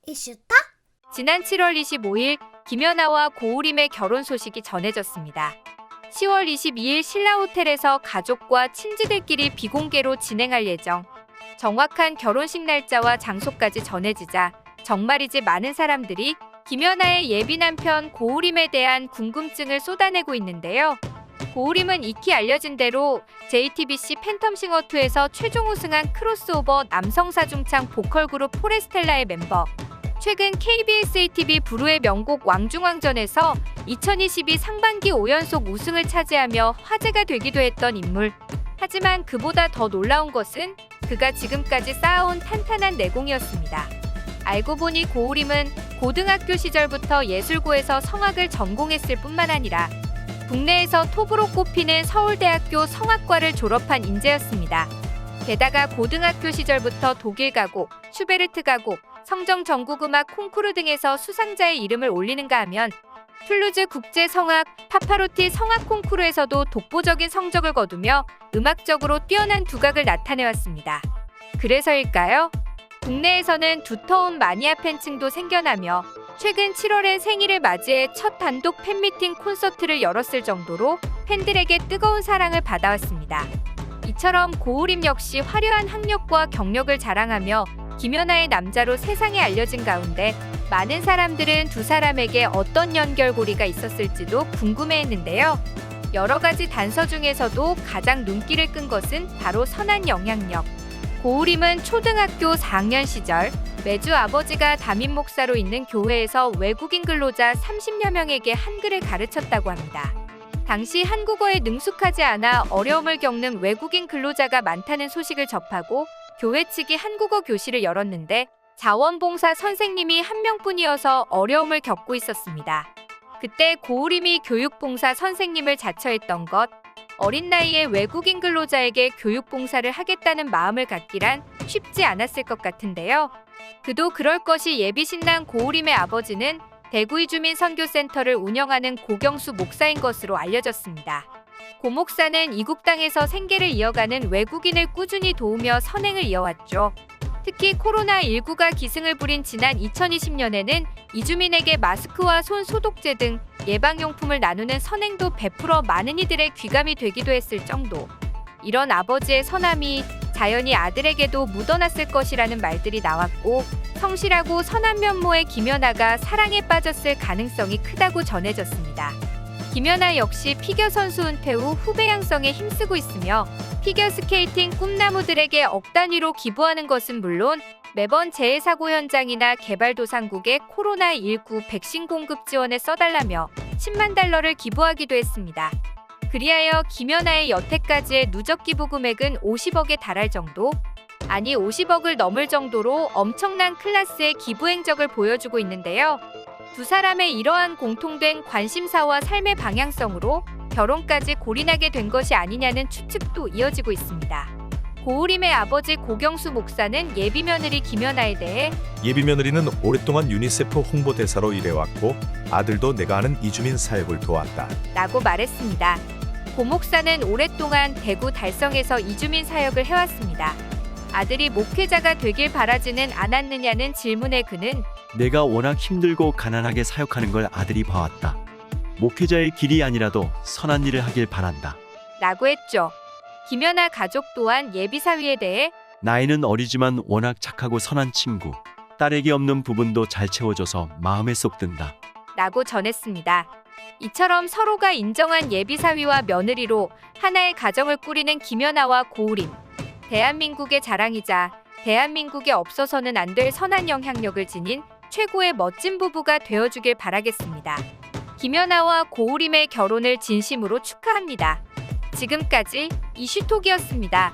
이슈타? 지난 7월 25일 김연아와 고우림의 결혼 소식이 전해졌습니다. 10월 22일 신라호텔에서 가족과 친지들끼리 비공개로 진행할 예정. 정확한 결혼식 날짜와 장소까지 전해지자 정말이지 많은 사람들이 김연아의 예비 남편 고우림에 대한 궁금증을 쏟아내고 있는데요. 고우림은 익히 알려진 대로 JTBC 팬텀싱어2에서 최종 우승한 크로스오버 남성 사중창 보컬 그룹 포레스텔라의 멤버. 최근 KBS ATV 부르의 명곡 왕중왕전에서 2022 상반기 5연속 우승을 차지하며 화제가 되기도 했던 인물. 하지만 그보다 더 놀라운 것은 그가 지금까지 쌓아온 탄탄한 내공이었습니다. 알고 보니 고우림은 고등학교 시절부터 예술고에서 성악을 전공했을 뿐만 아니라 국내에서 톱으로 꼽히는 서울대학교 성악과를 졸업한 인재였습니다. 게다가 고등학교 시절부터 독일 가곡, 슈베르트 가곡, 성정 전국음악 콩쿠르 등에서 수상자의 이름을 올리는가 하면 툴루즈 국제 성악 파파로티 성악 콩쿠르에서도 독보적인 성적을 거두며 음악적으로 뛰어난 두각을 나타내왔습니다. 그래서일까요? 국내에서는 두터운 마니아 팬층도 생겨나며 최근 7월엔 생일을 맞이해 첫 단독 팬미팅 콘서트를 열었을 정도로 팬들에게 뜨거운 사랑을 받아왔습니다. 이처럼 고우림 역시 화려한 학력과 경력을 자랑하며 김연아의 남자로 세상에 알려진 가운데 많은 사람들은 두 사람에게 어떤 연결고리가 있었을지도 궁금해했는데요. 여러 가지 단서 중에서도 가장 눈길을 끈 것은 바로 선한 영향력. 고우림은 초등학교 4학년 시절 매주 아버지가 담임 목사로 있는 교회에서 외국인 근로자 30여 명에게 한글을 가르쳤다고 합니다. 당시 한국어에 능숙하지 않아 어려움을 겪는 외국인 근로자가 많다는 소식을 접하고 교회 측이 한국어 교실을 열었는데 자원봉사 선생님이 한 명뿐이어서 어려움을 겪고 있었습니다. 그때 고우림이 교육봉사 선생님을 자처했던 것, 어린 나이에 외국인 근로자에게 교육봉사를 하겠다는 마음을 갖기란 쉽지 않았을 것 같은데요. 그도 그럴 것이 예비신랑 고우림의 아버지는 대구 이주민 선교센터를 운영하는 고경수 목사인 것으로 알려졌습니다. 고 목사는 이국 땅에서 생계를 이어가는 외국인을 꾸준히 도우며 선행을 이어왔죠. 특히 코로나19가 기승을 부린 지난 2020년에는 이주민에게 마스크와 손 소독제 등 예방용품을 나누는 선행도 베풀어 많은 이들의 귀감이 되기도 했을 정도. 이런 아버지의 선함이 자연히 아들에게도 묻어났을 것이라는 말들이 나왔고 성실하고 선한 면모의 김연아가 사랑에 빠졌을 가능성이 크다고 전해졌습니다. 김연아 역시 피겨 선수 은퇴 후 후배 양성에 힘쓰고 있으며 피겨스케이팅 꿈나무들에게 억 단위로 기부하는 것은 물론 매번 재해 사고 현장이나 개발도상국의 코로나19 백신 공급 지원에 써달라며 10만 달러를 기부하기도 했습니다. 그리하여 김연아의 여태까지의 누적 기부 금액은 50억에 달할 정도? 아니 50억을 넘을 정도로 엄청난 클래스의 기부 행적을 보여주고 있는데요. 두 사람의 이러한 공통된 관심사와 삶의 방향성으로 결혼까지 골인하게 된 것이 아니냐는 추측도 이어지고 있습니다. 고우림의 아버지 고경수 목사는 예비며느리 김연아에 대해 예비며느리는 오랫동안 유니세프 홍보대사로 일해왔고 아들도 내가 아는 이주민 사역을 도왔다. 라고 말했습니다. 고 목사는 오랫동안 대구 달성에서 이주민 사역을 해왔습니다. 아들이 목회자가 되길 바라지는 않았느냐는 질문에 그는 내가 워낙 힘들고 가난하게 사역하는 걸 아들이 봐왔다. 목회자의 길이 아니라도 선한 일을 하길 바란다. 라고 했죠. 김연아 가족 또한 예비사위에 대해 나이는 어리지만 워낙 착하고 선한 친구. 딸에게 없는 부분도 잘 채워줘서 마음에 쏙 든다. 라고 전했습니다. 이처럼 서로가 인정한 예비사위와 며느리로 하나의 가정을 꾸리는 김연아와 고우림. 대한민국의 자랑이자 대한민국에 없어서는 안 될 선한 영향력을 지닌 최고의 멋진 부부가 되어주길 바라겠습니다. 김연아와 고우림의 결혼을 진심으로 축하합니다. 지금까지 이슈톡이었습니다.